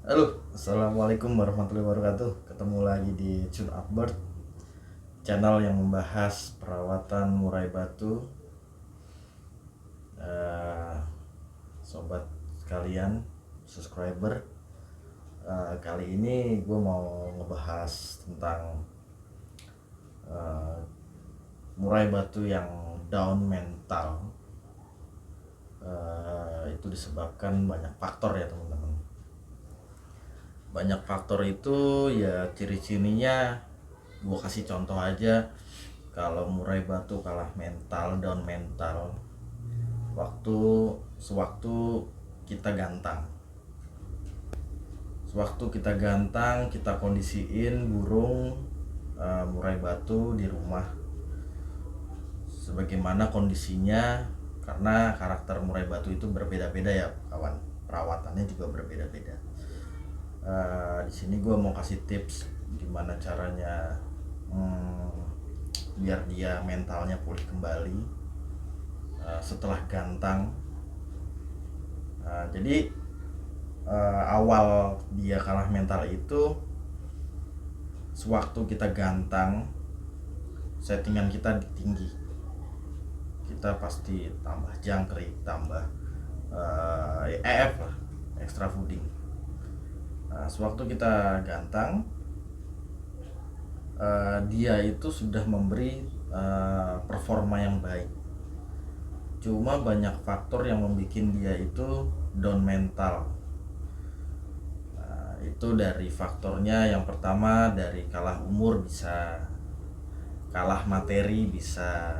Halo, assalamualaikum warahmatullahi wabarakatuh. Ketemu lagi di Tune Upward, channel yang membahas perawatan murai batu. Eh, Sobat sekalian, subscriber, kali ini gue mau ngebahas tentang eh, murai batu yang down mental. Itu disebabkan banyak faktor ya teman-teman. Banyak faktor itu ya, ciri-cirinya gue kasih contoh aja. Kalau murai batu kalah mental, down mental, sewaktu kita gantang, kita kondisiin burung murai batu di rumah sebagaimana kondisinya, karena karakter murai batu itu berbeda-beda ya kawan, perawatannya juga berbeda-beda. Di sini gue mau kasih tips gimana caranya biar dia mentalnya pulih kembali setelah gantang. Jadi awal dia kalah mental itu sewaktu kita gantang, settingan kita tinggi, kita pasti tambah jangkrik, tambah EF lah, extra fooding. Sewaktu kita gantang, dia itu sudah memberi performa yang baik. Cuma banyak faktor yang membuat dia itu down mental. Itu dari faktornya, yang pertama dari kalah umur, bisa kalah materi, bisa.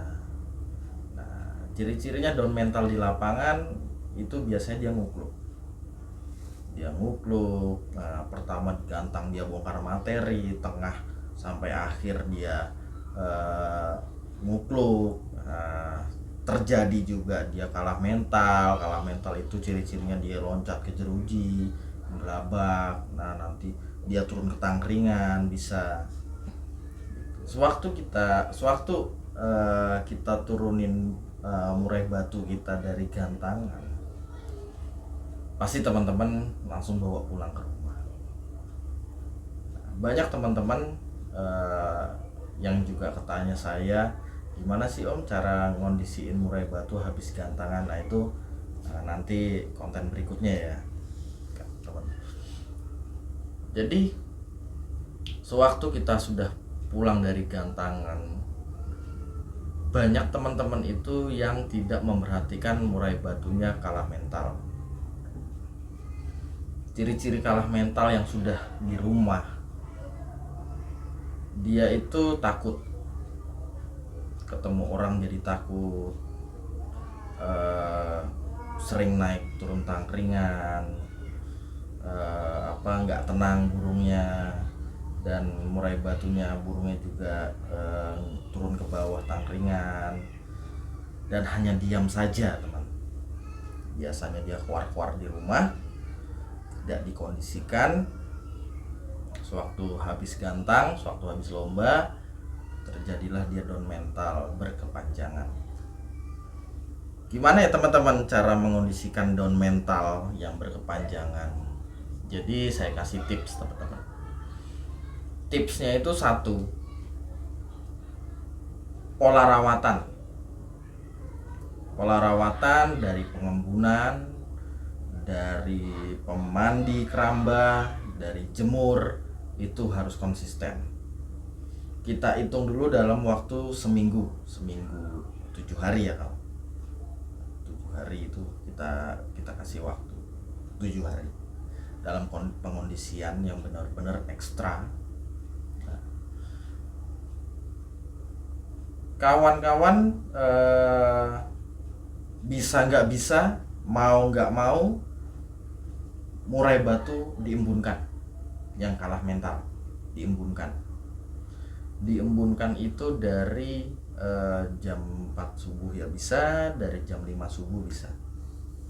Ciri-cirinya down mental di lapangan itu biasanya dia ngukluk. Pertama gantang dia bongkar materi, tengah sampai akhir dia ngukluk. Terjadi juga dia kalah mental. Kalah mental itu ciri-cirinya dia loncat ke jeruji, gerabak. Nanti dia turun ke tangkringan, bisa. Sewaktu kita turunin murai batu kita dari gantangan, pasti teman-teman langsung bawa pulang ke rumah. Banyak teman-teman yang juga ketanya saya, gimana sih om cara ngondisiin murai batu habis gantangan. Itu nanti konten berikutnya ya teman. Jadi sewaktu kita sudah pulang dari gantangan, banyak teman-teman itu yang tidak memperhatikan murai batunya kalah mental. Ciri-ciri kalah mental yang sudah di rumah, dia itu takut ketemu orang, jadi takut, sering naik turun tangkringan, nggak tenang burungnya, dan murai batunya burungnya juga turun ke bawah tangkringan dan hanya diam saja teman. Biasanya dia keluar-keluar di rumah, tidak dikondisikan. Sewaktu habis gantang, sewaktu habis lomba, terjadilah dia down mental berkepanjangan. Gimana ya teman-teman cara mengondisikan down mental yang berkepanjangan? Jadi saya kasih tips teman-teman. Tipsnya itu satu, pola rawatan dari pengembunan, dari pemandi keramba, dari jemur, itu harus konsisten. Kita hitung dulu dalam waktu seminggu 7 hari ya. Kalau 7 hari itu kita kasih waktu 7 hari dalam pengondisian yang benar-benar ekstra. Kawan-kawan bisa nggak bisa, mau nggak mau, murai batu diembunkan. Yang kalah mental diembunkan itu dari jam 4 subuh ya bisa, dari jam 5 subuh bisa,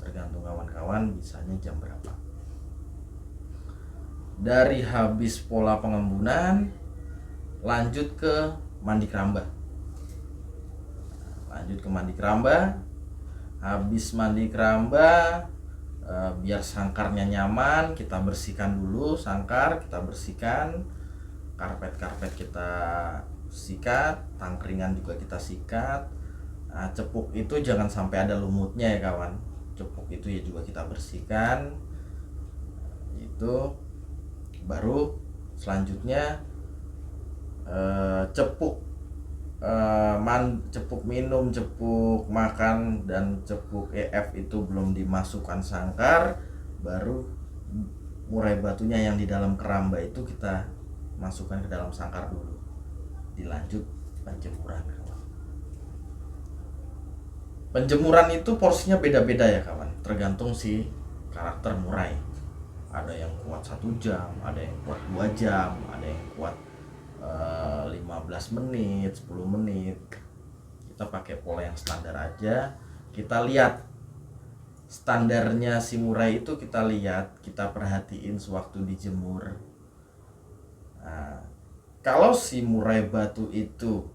tergantung kawan-kawan bisanya jam berapa. Dari habis pola pengembunan, lanjut ke mandi keramba. Habis mandi keramba, biar sangkarnya nyaman, kita bersihkan dulu sangkar, kita bersihkan, karpet kita sikat, tangkringan juga kita sikat. Nah, cepuk itu jangan sampai ada lumutnya ya kawan. Cepuk itu ya juga kita bersihkan. Itu baru selanjutnya cepuk cepuk minum, cepuk makan, dan cepuk EF itu belum dimasukkan sangkar, baru murai batunya yang di dalam keramba itu kita masukkan ke dalam sangkar dulu, dilanjut penjemuran. Penjemuran itu porsinya beda-beda ya kawan, tergantung si karakter murai. Ada yang kuat 1 jam, ada yang kuat 2 jam, ada yang kuat 15 menit, 10 menit. Kita pakai pola yang standar aja. Kita lihat standarnya si murai itu, kita lihat, kita perhatiin sewaktu dijemur. Nah, kalau si murai batu itu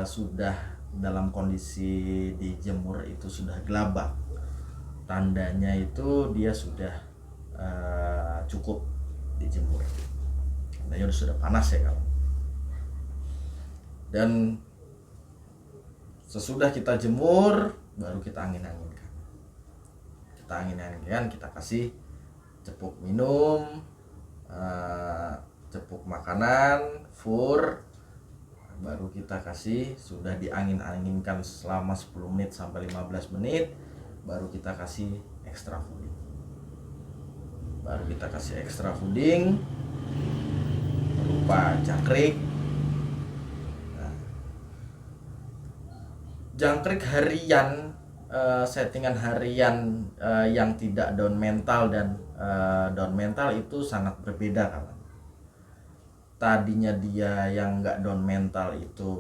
sudah dalam kondisi dijemur itu sudah gelabak, tandanya itu dia sudah cukup dijemur, tandanya sudah panas ya kawan. Dan sesudah kita jemur baru kita angin-anginkan. Kita kasih cepuk minum, cepuk makanan, fur, baru kita kasih, sudah diangin-anginkan selama 10 menit sampai 15 menit, baru kita kasih extra fooding. Berupa jangkrik. Nah, jangkrik harian, settingan harian yang tidak down mental dan down mental itu sangat berbeda kawan. Tadinya dia yang nggak down mental itu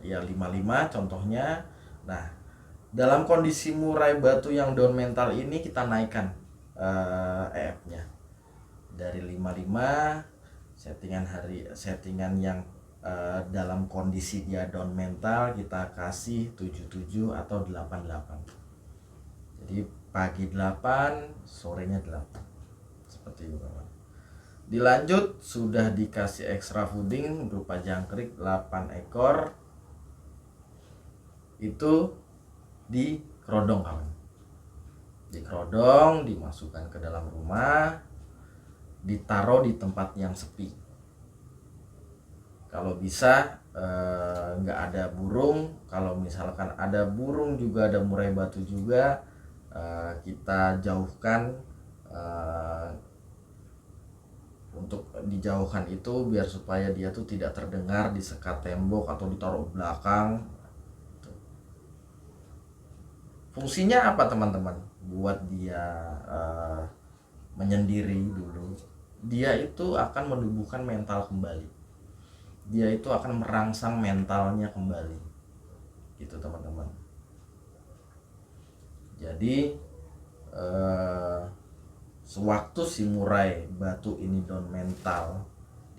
ya 55 contohnya. Nah, dalam kondisi murai batu yang down mental ini kita naikkan EF-nya dari 55, settingan yang dalam kondisi dia down mental kita kasih 77 atau 88. Jadi pagi 8, sorenya 8. Seperti itu kawan. Dilanjut sudah dikasih extra fooding berupa jangkrik 8 ekor. Itu dikerodong kawan. Dikerodong, dimasukkan ke dalam rumah, ditaruh di tempat yang sepi. Kalau bisa nggak ada burung, kalau misalkan ada burung juga, ada murai batu juga, kita jauhkan. Untuk dijauhkan itu biar supaya dia tuh tidak terdengar di sekat tembok atau ditaruh belakang. Fungsinya apa teman-teman? Buat dia menyendiri dulu. Dia itu akan menumbuhkan mental kembali. Dia itu akan merangsang mentalnya kembali. Gitu teman-teman. Jadi sewaktu si murai batu ini down mental,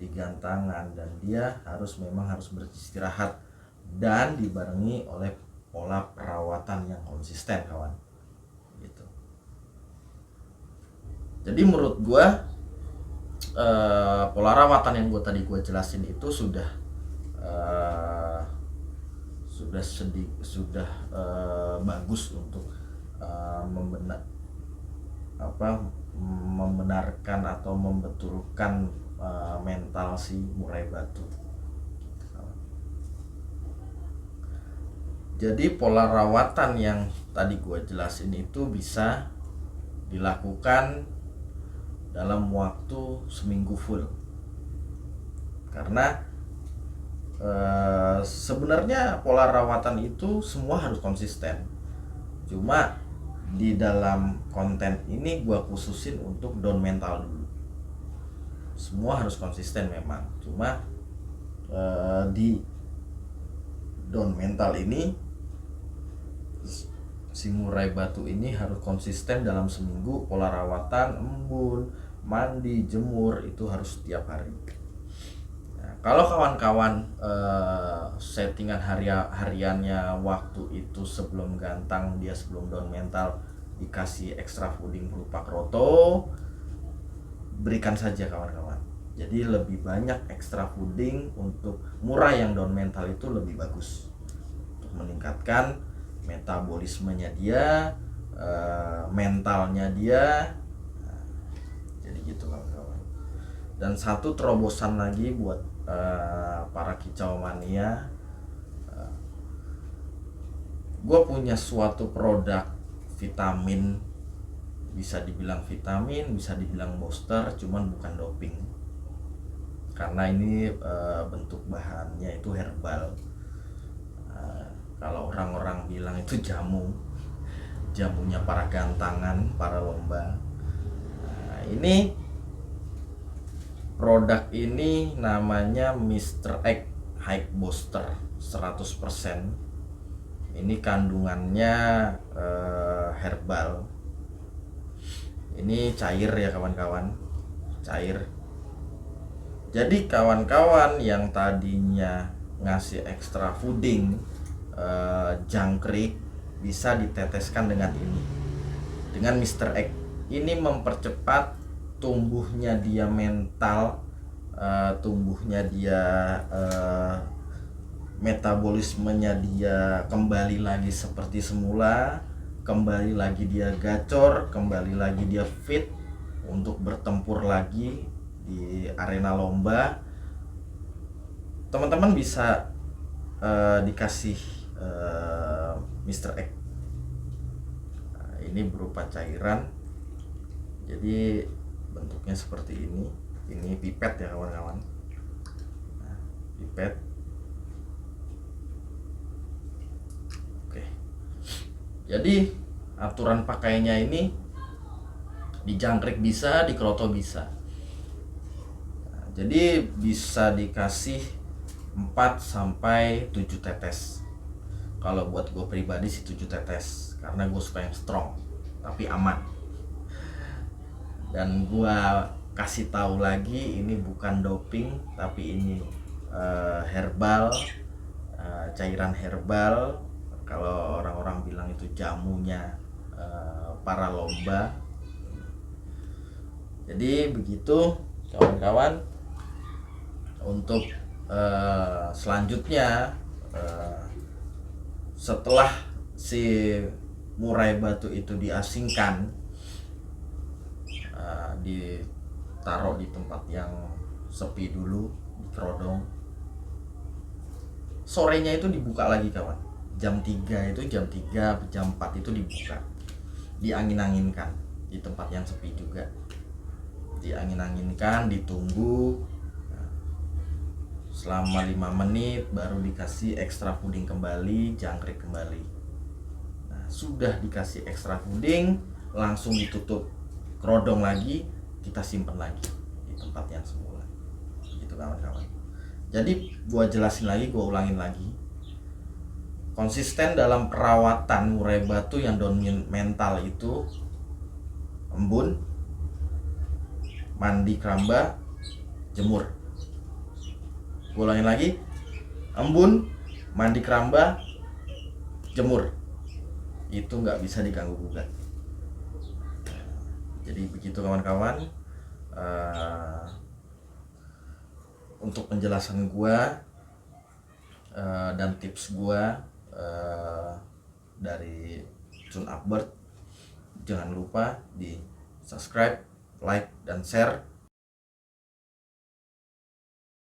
digantangan, dan dia memang harus beristirahat dan dibarengi oleh pola perawatan yang konsisten kawan. Gitu. Jadi menurut gua pola rawatan yang gua jelasin itu sudah bagus untuk membenarkan atau membetulkan mental si murai batu. Jadi pola rawatan yang tadi gue jelasin itu bisa dilakukan dalam waktu seminggu full. Karena sebenarnya pola rawatan itu semua harus konsisten. Cuma di dalam konten ini gue khususin untuk down mental dulu. Semua harus konsisten memang. Cuma di down mental ini si murai batu ini harus konsisten dalam seminggu. Pola rawatan, embun, mandi, jemur itu harus setiap hari. Nah, kalau kawan-kawan settingan hariannya waktu itu sebelum gantang, dia sebelum down mental dikasih extra fooding berupa kroto, berikan saja kawan-kawan. Jadi lebih banyak extra fooding untuk murai yang down mental itu lebih bagus untuk meningkatkan metabolismenya dia, mentalnya dia. Jadi gitu kawan-kawan. Dan satu terobosan lagi buat para kicau mania, gue punya suatu produk vitamin, bisa dibilang vitamin, bisa dibilang booster, cuman bukan doping. Karena ini bentuk bahannya itu herbal. Kalau orang-orang bilang itu jamunya para gantangan, para lomba. Ini produk ini namanya Mr. Egg High Booster 100%. Ini kandungannya herbal. Ini cair ya kawan-kawan, cair. Jadi kawan-kawan yang tadinya ngasih extra fooding jangkrik, bisa diteteskan dengan ini, dengan Mr. Egg. Ini mempercepat tumbuhnya dia mental, tumbuhnya dia, metabolismenya dia kembali lagi seperti semula, kembali lagi dia gacor, kembali lagi dia fit untuk bertempur lagi di arena lomba. Teman-teman bisa dikasih Mr. Egg. Ini berupa cairan, jadi bentuknya seperti ini. Ini pipet ya kawan-kawan. Pipet. Oke. Jadi aturan pakainya ini di jangkrik bisa, di kroto bisa. Jadi bisa dikasih 4 sampai 7 tetes. Kalau buat gue pribadi sih 7 tetes, karena gue suka yang strong tapi aman. Dan gue kasih tahu lagi, ini bukan doping, tapi ini herbal, cairan herbal. Kalau orang-orang bilang itu jamunya para lomba. Jadi begitu kawan-kawan. Untuk selanjutnya, setelah si murai batu itu diasingkan, ditaruh di tempat yang sepi dulu, di kerodong. Sorenya itu dibuka lagi kawan. Jam 3 itu, jam 4 itu dibuka. Diangin-anginkan di tempat yang sepi juga. Diangin-anginkan, ditunggu selama 5 menit, baru dikasih extra fooding kembali, jangkrik kembali. Nah, sudah dikasih extra fooding, langsung ditutup kerodong lagi, kita simpan lagi di tempat yang semula. Gitu kawan-kawan. Jadi gua jelasin lagi, gua ulangin lagi. Konsisten dalam perawatan murai batu yang down mental itu: embun, mandi keramba, jemur. Gue ulangin lagi: embun, mandi keramba, jemur. Itu nggak bisa diganggu gugat. Jadi begitu kawan-kawan. Untuk penjelasan gue dan tips gue dari Cun Akbert, jangan lupa di subscribe, like, dan share